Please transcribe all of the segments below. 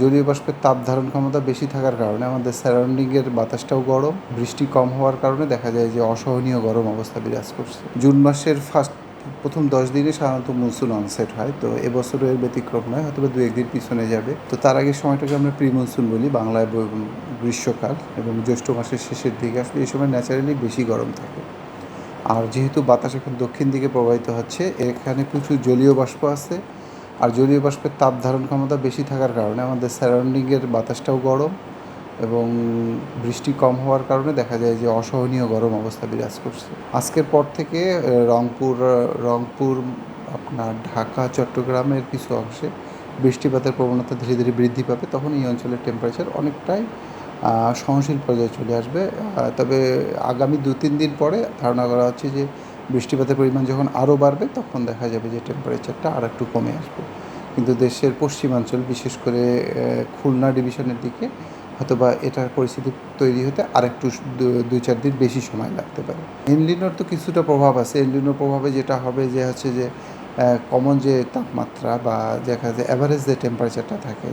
জলীয় বাষ্পের তাপ ধারণ ক্ষমতা বেশি থাকার কারণে আমাদের সারাউন্ডিংয়ের বাতাসটাও গরম, বৃষ্টি কম হওয়ার কারণে দেখা যায় যে অসহনীয় গরম অবস্থা বিরাজ করছে। জুন মাসের প্রথম 10 দিনে সাধারণত মনসুন অনসেট হয়, তো এবছরও এর ব্যতিক্রম নয়, হয়তো 2-1 দিন পিছনে যাবে। তো তার আগের সময়টাকে আমরা প্রি মনসুন বলি, বাংলায় গ্রীষ্মকাল, এবং জ্যৈষ্ঠ মাসের শেষের দিকে আসলে এই সময় ন্যাচারালি বেশি গরম থাকে। আর যেহেতু বাতাস এখন দক্ষিণ দিকে প্রবাহিত হচ্ছে, এখানে প্রচুর জলীয় বাষ্প আছে, আর জলীয় বাষ্পের তাপ ধারণ ক্ষমতা বেশি থাকার কারণে আমাদের সারাউন্ডিংয়ের বাতাসটাও গরম, এবং বৃষ্টি কম হওয়ার কারণে দেখা যায় যে অসহনীয় গরম অবস্থা বিরাজ করছে। আজকের পর থেকে রংপুর আপনার ঢাকা, চট্টগ্রামের কিছু অংশে বৃষ্টিপাতের প্রবণতা ধীরে ধীরে বৃদ্ধি পাবে। তখন এই অঞ্চলের টেম্পারেচার অনেকটাই সহনশীল পর্যায়ে চলে আসবে। তবে আগামী 2-3 দিন পরে ধারণা করা হচ্ছে যে বৃষ্টিপাতের পরিমাণ যখন আরও বাড়বে, তখন দেখা যাবে যে টেম্পারেচারটা আর একটু কমে আসবে। কিন্তু দেশের পশ্চিমাঞ্চল, বিশেষ করে খুলনা ডিভিশনের দিকে হয়তোবা এটার পরিস্থিতি তৈরি হতে আরেকটু 2-4 দিন বেশি সময় লাগতে পারে। এলনিনোর তো কিছুটা প্রভাব আছে। এলনিনোর প্রভাবে যেটা হবে যে হচ্ছে যে কমন যে তাপমাত্রা বা দেখা যায় অ্যাভারেজ যে টেম্পারেচারটা থাকে,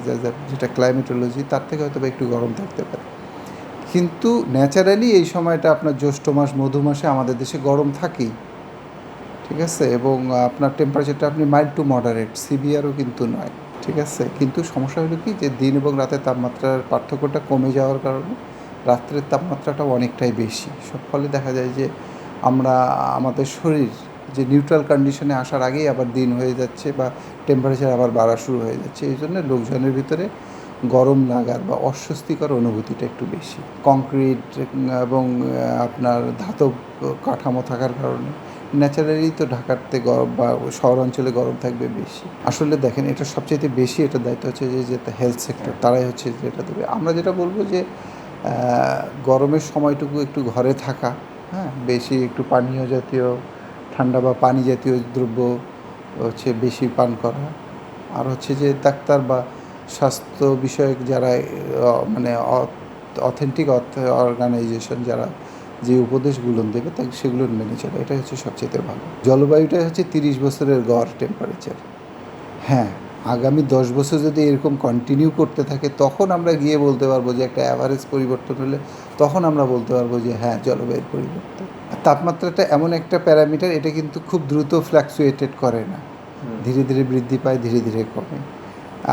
যেটা ক্লাইমেটোলজি, তার থেকে হয়তো একটু গরম থাকতে পারে। কিন্তু ন্যাচারালি এই সময়টা আপনার জ্যৈষ্ঠ মাস, মধু মাসে আমাদের দেশে গরম থাকেই, ঠিক আছে? এবং আপনার টেম্পারেচারটা আপনি মাইল্ড টু মডারেট, সিভিয়ারও কিন্তু নয়, ঠিক আছে? কিন্তু সমস্যা হলো কি, যে দিন এবং রাতের তাপমাত্রার পার্থক্যটা কমে যাওয়ার কারণে রাত্রের তাপমাত্রাটাও অনেকটাই বেশি। ফলে দেখা যায় যে আমাদের শরীর যে নিউট্রাল কন্ডিশনে আসার আগেই আবার দিন হয়ে যাচ্ছে, বা টেম্পারেচার আবার বাড়া শুরু হয়ে যাচ্ছে। এই জন্য লোকজনের ভিতরে গরম লাগার বা অস্বস্তিকর অনুভূতিটা একটু বেশি। কংক্রিট এবং আপনার ধাতব কাঠামো থাকার কারণে ন্যাচারালি তো ঢাকাতে গরম বা শহর অঞ্চলে গরম থাকবে বেশি। আসলে দেখেন, এটা সবচাইতে বেশি এটার দায়িত্ব হচ্ছে যে হেলথ সেক্টর, তারাই হচ্ছে যেটা দেবে। আমরা যেটা বলবো যে গরমের সময়টুকু একটু ঘরে থাকা, হ্যাঁ, বেশি একটু পানীয় জাতীয়, ঠান্ডা বা পানি জাতীয় দ্রব্য বেশি পান করা, আর হচ্ছে যে ডাক্তার বা স্বাস্থ্য বিষয়ক যারা মানে অথেন্টিক অর্গানাইজেশন যারা যে উপদেশগুলো দেবে তাকে সেগুলো মেনে চলে, এটাই হচ্ছে সবচেয়ে ভালো। জলবায়ুটাই হচ্ছে 30 বছরের গড় টেম্পারেচার। হ্যাঁ, আগামী 10 বছর যদি এরকম কন্টিনিউ করতে থাকে, তখন আমরা গিয়ে বলতে পারবো যে একটা অ্যাভারেজ পরিবর্তন হলে, তখন আমরা বলতে পারবো যে হ্যাঁ, জলবায়ুর পরিবর্তন। তাপমাত্রাটা এমন একটা প্যারামিটার, এটা কিন্তু খুব দ্রুত ফ্ল্যাকচুয়েটেড করে না, ধীরে ধীরে বৃদ্ধি পায়, ধীরে ধীরে কমে।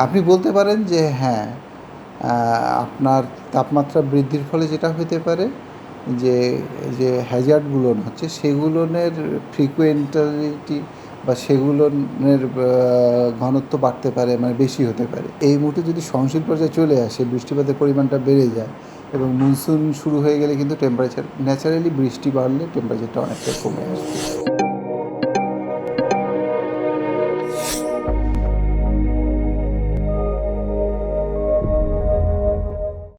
আপনি বলতে পারেন যে হ্যাঁ, আপনার তাপমাত্রা বৃদ্ধির ফলে যেটা হতে পারে যে যে হ্যাজার্ডগুলো হচ্ছে, সেগুলোর ফ্রিকুয়েন্টালিটি বা সেগুলোর ঘনত্ব বাড়তে পারে, মানে বেশি হতে পারে। এই মুহূর্তে যদি সহনশীল পর্যায়ে চলে আসে, বৃষ্টিপাতের পরিমাণটা বেড়ে যায়, এবং মনসুন শুরু হয়ে গেলে কিন্তু ন্যাচারালি বৃষ্টি বাড়লে টেম্পারেচারটা অনেকটা কমে আসবে।